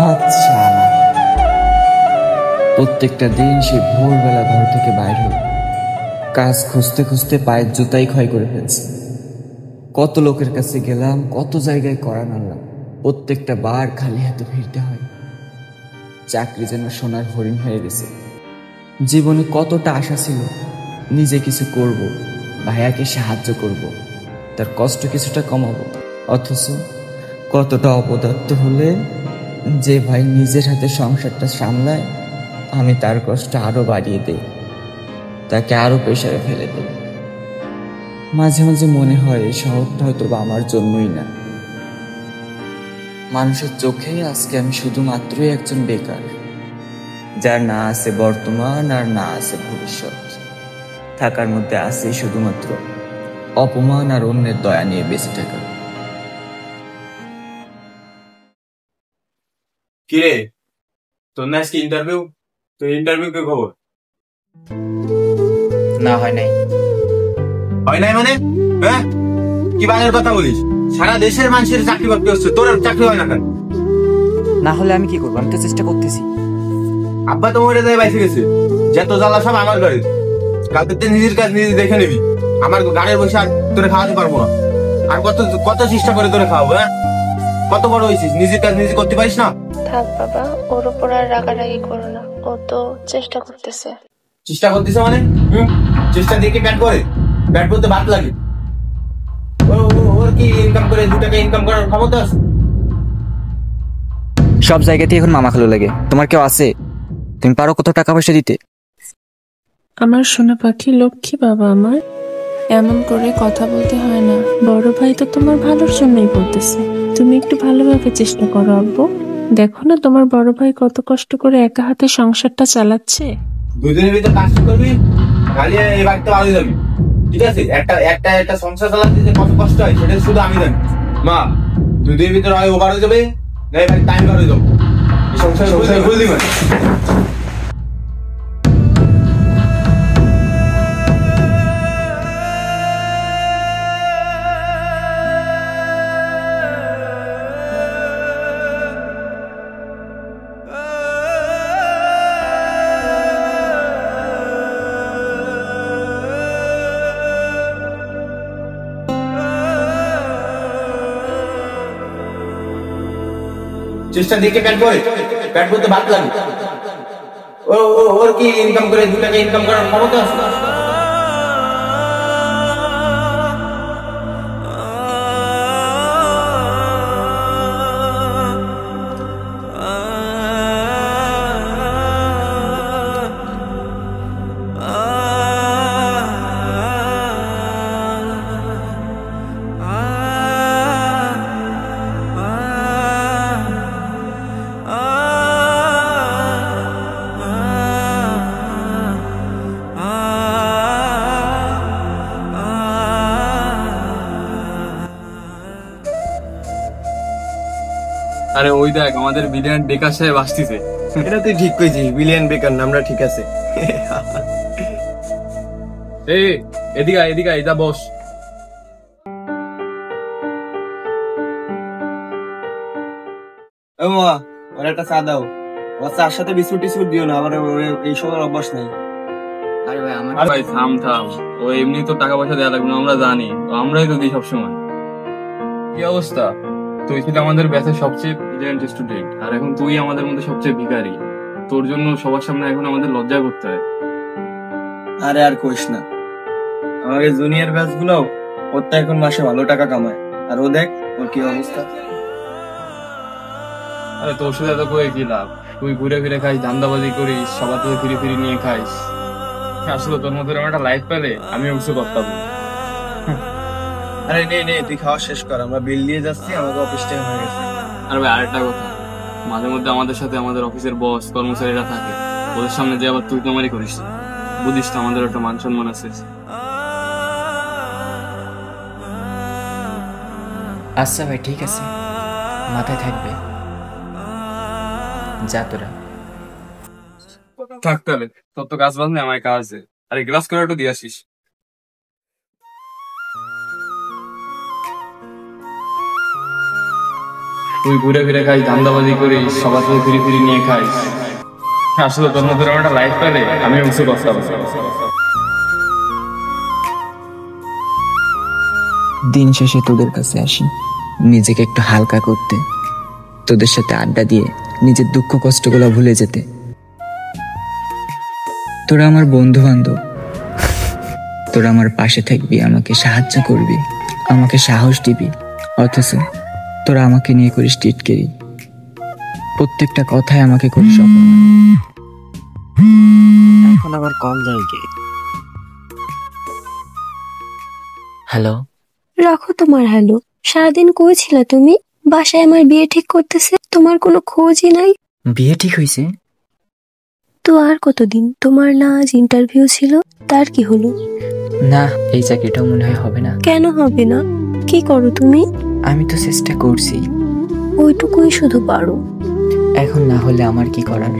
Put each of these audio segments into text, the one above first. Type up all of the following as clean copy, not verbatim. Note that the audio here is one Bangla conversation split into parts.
আচ্ছা, প্রত্যেকটা দিন সে ভোরবেলা ঘর থেকে বাইর হল, কাজ খুঁজতে খুঁজতে পায়ের জুতাই ক্ষয় করে ফেলছে। কত লোকের কাছে গেলাম, কত জায়গায় করা নাড়লাম, প্রত্যেকটা বার খালি হাতে ফিরতে হয়। চাকরি যেন সোনার হরিণ হয়ে গেছে। জীবনে কতটা আশা ছিল, নিজে কিছু করব, ভাইয়াকে সাহায্য করব, তার কষ্ট কিছুটা কমাবো। অথচ কতটা অপদার্থ হলে যে ভাই নিজের হাতে সংসারটা সামলায়, আমি তার কষ্ট আরো বাড়িয়ে দেই, তাকে আরো প্রেশারে ফেলে দেই। মাঝে মাঝে মনে হয় এই শহরটা হয়তো বা আমার জন্যই না। মানুষের চোখে আজকে আমি শুধুমাত্রই একজন বেকার, যার না আছে বর্তমান আর না আছে ভবিষ্যৎ। থাকার মধ্যে আছে শুধুমাত্র অপমান আর অন্যের দয়া নিয়ে বেঁচে থাকা। কিরে, তোর না আজকে ইন্টারভিউ? তোর ইন্টারভিউ কে খবর? না, হয় নাই। হয় নাই মানে? হ্যাঁ, কি বাংলার কথা বলিস? সারা দেশের মানুষের চাকরি বাকরি হচ্ছে, তোর চাকরি হয় না কেন? না হলে আমি কি করবো? আমি তো চেষ্টা করতেছি। আব্বা তো মরে যায় বাইসে গেছে, যত জ্বালা সব আমার ঘরে। কালকে তুই নিজের কাজ নিজে দেখে নিবি। আমার গাড়ির বসে আর তোরে খাওয়াতে পারবো না। আর কত কত চেষ্টা করে তোরে খাওয়াবো? হ্যাঁ, কত বড় হয়েছিস, নিজের কাজ নিজে করতে পারিস না? থাক বাবা, ওর উপর আর রাগারাগি করো না, ও তো চেষ্টা করতেছে। চেষ্টা করতেছে মানে? চেষ্টা দেখে প্যাট করে, প্যাট করতে ভাত লাগে। ওর কি ইনকাম করে 2 টাকা ইনকাম করার ক্ষমতা আছে? সব জায়গাতেই এখন মামা খালু লাগে। তোমার কেউ আছে? তুমি পারো কত টাকা পয়সা দিতে? আমার সোনা পাখি লক্ষ্মী বাবা আমার, এমন করে কথা বলতে হয় না। বড় ভাই তো তোমার ভালোর জন্যই বলতেছে, তুমি একটু ভালোভাবে চেষ্টা করো আব্বু। দেখো না তোমার বড় ভাই কত কষ্ট করে একা হাতে সংসারটা চালাচ্ছে। দুজনের ভিতরে কাজ করবি, খালি এই বাড়িতে ভালো যাবি। ঠিক আছে, একটা একটা একটা সংসার চালাতে যে কত কষ্ট হয় সেটা শুধু আমি জানি। মা, দুজনের ভিতরে হয় ওভার হয়ে যাবে, না এই বাড়ি টাইম হয়ে যাবো। এই সংসার সংসার ভুল দিবেন। চেষ্টা দেখে প্যাট করে, প্যাট করতে ভাত লাগে। ওর কি ইনকাম করে 2 টাকা ইনকাম করার ক্ষমতা আছে? আরে ওই দেখ, আমাদের বিলিয়ন বেকার সাহেব আসতেছে। এটা তুই ঠিক কইছিস, বিলিয়ন বেকার নামটা ঠিক আছে। এই এদিকে আয়, এদিকে আয়, যা বস। ও মা, ওর একটা চা দাও। ওর চার সাথে বিস্কুট টিস্কুট দিও না, আবার এই সময় অভ্যাস নাই। আরে ভাই, আমার ভাই থাম থাম, ও এমনি তো টাকা পয়সা দেওয়া লাগবে না, আমরা জানি, আমরাই তো দিই সবসময়। কি অবস্থা? তুই ছিল আমাদের ব্যাচের সবচেয়ে ব্রিলিয়ান্ট স্টুডেন্ট, আর এখন তুই আমাদের মধ্যে সবচেয়ে ভিখারি। তোর জন্য সবার সামনে এখন আমাদের লজ্জা করতে হয়। আরে আর কইস না, আমাদের জুনিয়র ব্যাচ গুলো ওর তো এখন মাসে ভালো টাকা কামায়, আর ও দেখ ওর কি অবস্থা। আরে তোর সাথে এত করে কি লাভ? তুই ঘুরে ফিরে খাইস, ধান্দাবাজি করিস, সবার থেকে ফিরে ফিরে নিয়ে খাইস। আসলে তোর মতো এরকম একটা লাইফ পেলে আমিও কিছু করতাম না। আরে নে নে, তুই খাওয়া শেষ কর, আমরা বিল দিয়ে যাচ্ছি, আমাকে অফিস টাইম হয়ে গেছে। আর ভাই আরেকটা কথা, মাঝে মধ্যে আমাদের সাথে আমাদের অফিসের বস কর্মচারীরা থাকে, ওদের সামনে যে আবার তুই তোমারই করিস, বুঝিস তো আমাদের একটা মান সম্মান আছে। আচ্ছা ভাই, ঠিক আছে, মাথায় থাকবে। যা তোরা। থাক তাহলে, তোর তো কাজ বাজ নেই, আমার কাজ আছে। আরে গ্লাস করে একটু দিয়ে আসিস। তুই ঘুরে ফিরে খাইস, ধান্দাবাজি করিস, সবার সাথে ফিরি ফিরি নিয়ে খাইস। আসলে তোর মতো এরকম একটা লাইফ পেলে আমি অবশ্যই কষ্ট পাবো। দিন শেষে তোদের কাছে আসি নিজেকে একটু হালকা করতে, তোদের সাথে আড্ডা দিয়ে নিজের দুঃখ কষ্টগুলো ভুলে যেতে। তোরা আমার বন্ধু বান্ধব, তোরা আমার পাশে থাকবি, আমাকে সাহায্য করবি, আমাকে সাহস দিবি, অথচ তোরা আমাকে নিয়ে করিস টিটকেরি। প্রত্যেকটা কথায় আমাকে করিস অপমান। এখন আবার কল যায় কে? হ্যালো, রাখো তোমার হ্যালো। সারাদিন কই ছিলা তুমি? বাসায় আমার বিয়ে ঠিক করতেছে, তোমার কোনো খোঁজই নাই। বিয়ে ঠিক হয়েছে? তো আর কতদিন? তোমার না আজ ইন্টারভিউ ছিল, তার কি হলো? না, এই চাকরিটাও মনে হয় হবে না। কেন হবে না? কি করো তুমি? আমি তো চেষ্টা করছি। ওইটুকুই শুধু পারো। এখন না হলে আমার কি করার?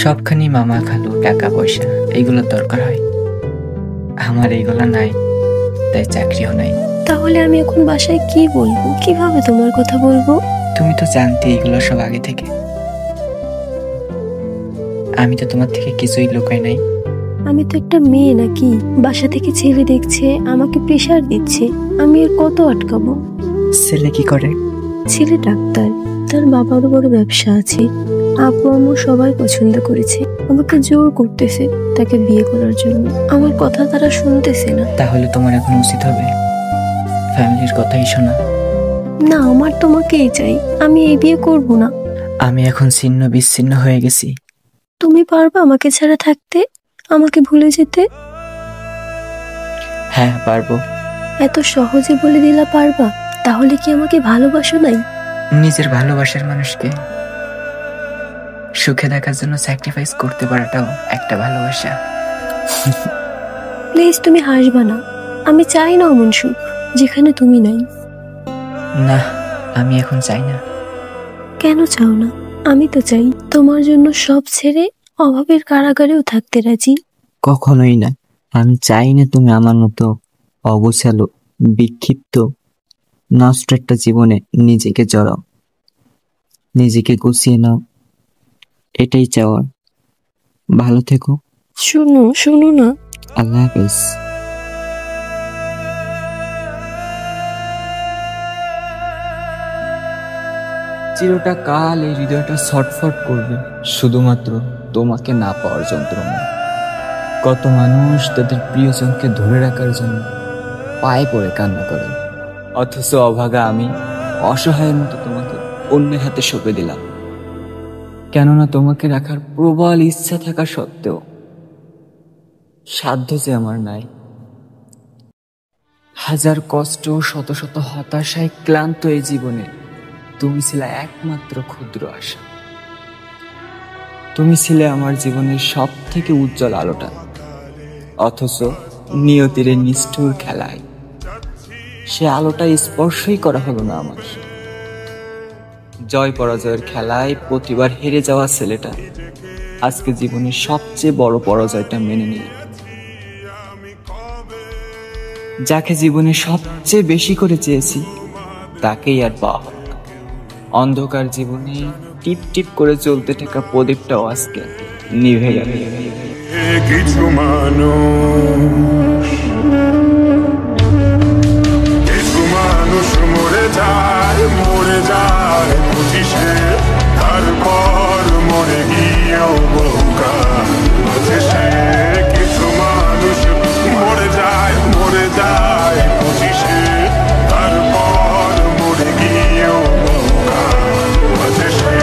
সবখানি মামা খালু টাকা পয়সা এইগুলোর দরকার হয়, আমার এইগুলা নাই, তাই চাকরিও নাই। তাহলে আমি এখন বাসায় কি বলবো? কিভাবে তোমার কথা বলবো? তুমি তো জানতে এগুলো সব আগে থেকে। আমি তো তোমার থেকে কিছুই লুকাই নাই। আমি তো একটা মেয়ে নাকি? বাসা থেকে ছেলে দেখছে, আমাকে প্রেশার দিচ্ছে, আমি এর কত আটকাবো? ছেলে কি করে? ছেলে ডাক্তার, তার বাবারও বড় ব্যবসা আছে। আপু আম্মু সবাই পছন্দ করেছে, আমাকে জোর করতেছে তাকে বিয়ে করার জন্য। আমার কথা তারা শুনতেছে না। তাহলে তোমার এখন উচিত হবে ফ্যামিলির কথাই শোনা। না, আমার তোমাকেই চাই, আমি এই বিয়ে করব না। আমি এখন ছিন্ন বিচ্ছিন্ন হয়ে গেছি। তুমি পারবা আমাকে ছাড়া থাকতে, আমাকে ভুলে যেতে? হ্যাঁ পারবো। এত সহজে বলে দিলা পারবা? তাহলে কি আমাকে ভালোবাসো নাই? নিজের ভালোবাসার মানুষকে সুখে দেখার জন্য স্যাক্রিফাইস করতে পারাটাও একটা ভালোবাসা। প্লিজ তুমি হাসবা না, আমি চাই না অমন সুখ যেখানে তুমি নাই। না, আমি এখন চাই না। কেন চাও না? আমি তো চাই, তোমার জন্য সব ছেড়ে অভাবের কারাগারেও থাকতে রাজি। কখনোই না। আমি চাই না তুমি আমার মতো অগোছালো, বিক্ষিপ্ত, নষ্ট একটা জীবনে নিজেকে জড়াও। নিজেকে গুছিয়ে নাও, এটাই চাওয়ার। ভালো থেকো। শোনো শোনো না। আল্লাহ হাফেজ। চিরটা কাল এই হৃদয়টা ছটফট করবে শুধুমাত্র তোমাকে না পাওয়ার যন্ত্রণা। কত মানুষ তাদের প্রিয়জনকে ধরে রাখার জন্য পায়ে পড়ে কান্না করে, অথচ অভাগা আমি অসহায়ের মতো তোমাকে অন্যের হাতে সঁপে দিলাম। কেননা তোমাকে রাখার প্রবল ইচ্ছা থাকা সত্ত্বেও সাধ্য যে আমার নাই। হাজার কষ্ট, শত শত হতাশায় ক্লান্ত এই জীবনে তুমি ছিলে একমাত্র ক্ষুদ্র আশা। তুমি ছিলে আমার জীবনের সব থেকে উজ্জ্বল আলোটা, অথচ নিয়তির নিষ্ঠুর খেলায় সে আলোটা স্পর্শই করা হলো না আমার। জয় পরাজয়ের খেলায় প্রতিবার হেরে যাওয়া ছেলেটা আজকে জীবনের সবচেয়ে বড় পরাজয়টা মেনে নিল। যাকে জীবনে সবচেয়ে বেশি করে চেয়েছি তাকেই আর পাওয়া হলো না। অন্ধকার জীবনে টিপ টিপ করে চলতে থাকা প্রদীপটাও আজকে নিভে গেল। কিছু মানুষ মরে যায় বুঝিসে, তারপর মরে গিয়েও বহুকাল বুঝিসে। কিছু মানুষ মরে যায় বুঝিসে, তারপর মরে গিয়েও বহুকাল বুঝিসে।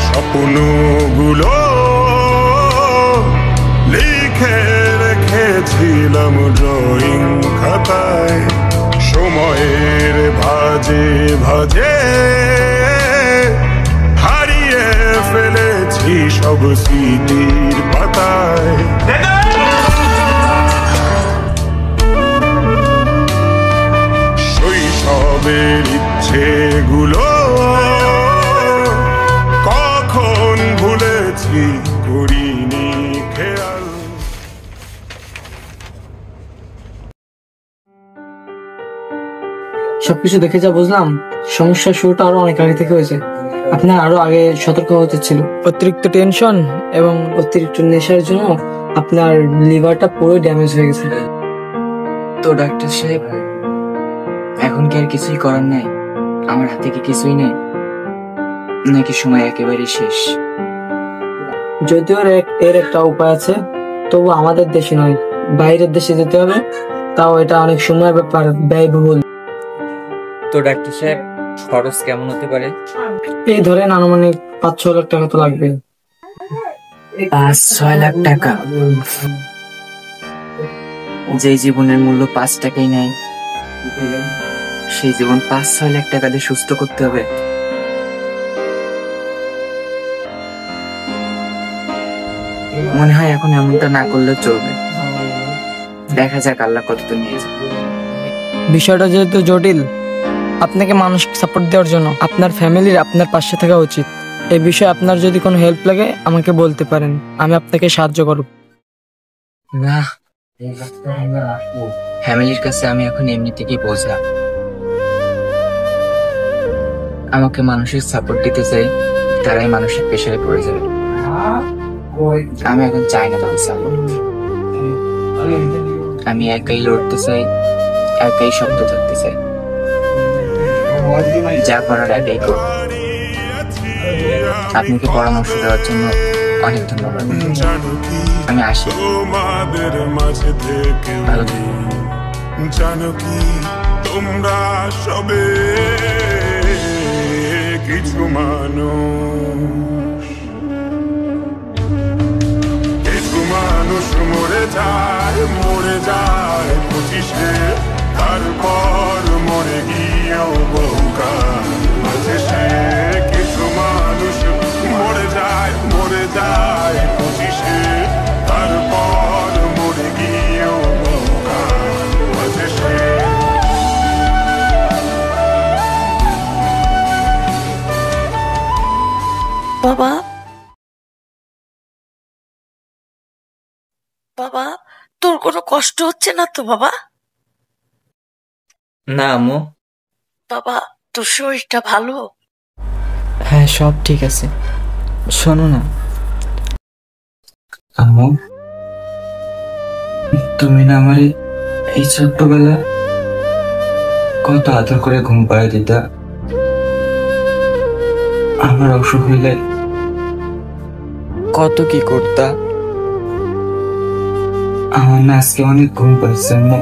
স্বপ্নগুলো লিখে রেখেছিলাম ড্রয়িং খাতায়, সময়ের ভাজে ভাজে হারিয়ে ফেলেছি সব স্মৃতির পাতায়। করিনি খেয়াল। সবকিছু দেখে যা বুঝলাম, সমস্যার শুরুটা আরো অনেক আগে থেকে হয়েছে। আপনার আরো আগে সতর্ক হতে ছিল। অতিরিক্ত টেনশন এবং অতিরিক্ত নেশার জন্য আপনার লিভারটা পুরো ড্যামেজ হয়ে গেছে। তো ডাক্তার সাহেব, এখন কি আর কিছুই করার নাই? আমার হাতে কি কিছুই নেই, নাকি সময় একেবারে শেষ? যদিও এর একটা উপায় আছে, তবু আমাদের দেশে নয়, বাইরের দেশে যেতে হবে। তাও এটা অনেক সময়ের ব্যাপার, ব্যয়বহুল। তো ডাক্তার সাহেব, খরচ কেমন হতে পারে? এই ধরেন আনুমানিক 5-6 লাখ টাকা তো লাগবে। 5-6 লাখ টাকা? যে জীবনের মূল্য 5 টাকাই নাই, সেই জীবন 5-6 লাখ টাকা দিয়ে সুস্থ করতে হবে? মনে হয় এখন এমনটা না করলে চলবে। দেখা যাক আল্লাহ কতদূর নিয়ে যায়। বিষয়টা যেহেতু জটিল, আপনাকে মানসিক সাপোর্ট দেওয়ার জন্য আপনার ফ্যামিলির আপনার পাশে থাকা উচিত। এই বিষয়ে আপনার যদি কোনো হেল্প লাগে আমাকে বলতে পারেন, আমি আপনাকে সাহায্য করব। না, ফ্যামিলির কাছে আমি এখন এমনি থেকেই বোঝা। আমাকে মানসিক সাপোর্ট দিতে চাই, তারাই মানসিক প্রেশারে পড়ে যাবে। আমি এখন চাই না তাদের সাপোর্ট। আমি একাই লড়তে চাই, একাই শক্ত থাকতে চাই। যা করার একাই করব। আপনাকে পরামর্শ দেওয়ার জন্য অনেক ধন্যবাদ। আমি আসি। তোমাদের মাঝে থেকে ভালো থাকবেন। জানো কি তোমরা সবে কিছু মানুষ, কিছু মানুষ মরে যায় 25-এ, তারপর মরে গিয়েও বহুকাল মাঝে সে। কিছু মানুষ মরে যায় 25-এ, তারপর মরে গিয়েও বহুকাল মাঝে সে। বাবা, বাবা, তোর কোনো কষ্ট হচ্ছে না তো বাবা? না আম্মু। বাবা, তোর শরীরটা ভালো? হ্যাঁ, সব ঠিক আছে। শোনো না আম্মু, তুমি না আমার এই ছোট্টবেলা কত আদর করে ঘুম পাড়িয়ে দিতা। আমার অসুখ হইলে কত কি করতা। আমার না আজকে অনেক ঘুম পাচ্ছে আম্মু।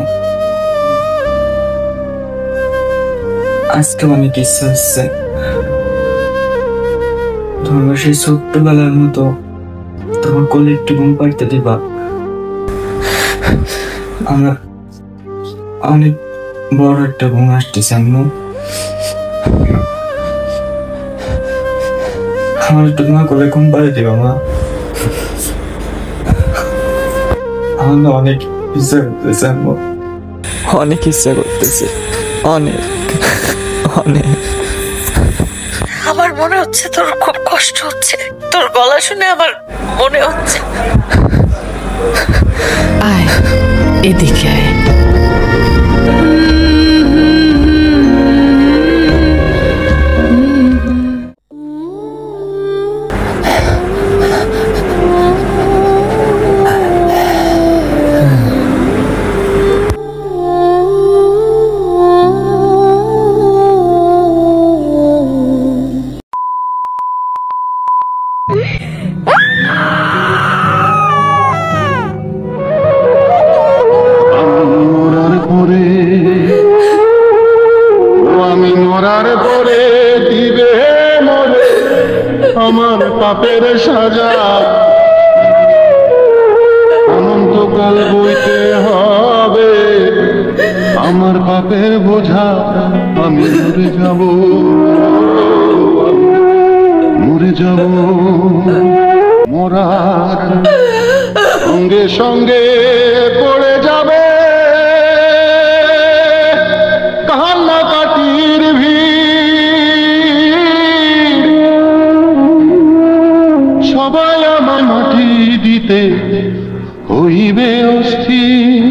আজকে অনেক ইচ্ছা হচ্ছে তোমার সেই ছোট্টবেলার মতো তোমার কোলে একটু ঘুম পাড়তে দিবা। আমার অনেক বড় একটা ঘুম আসতেছে আম্মু। আমার একটু তোমার কোলে ঘুম পাড়ে দিবা মা। আমার না অনেক ইচ্ছা করতেছে আম্মু, অনেক ইচ্ছা করতেছে, অনেক অনেক। আমার মনে হচ্ছে তোর খুব কষ্ট হচ্ছে, তোর গলা শুনে আমার মনে হচ্ছে। আয় এদিকে আয়। আমি মরার পরে দিবে মরে আমার পাপের সাজা, অনন্তকাল বইতে হবে আমার পাপের বোঝা। আমি মরে যাব, মরে যাব, মরার সঙ্গে সঙ্গে পড়ে যাবে কান্নাকাটির ভিড়। সবাই আমার মাটি খুশিতে হইবে অস্থির।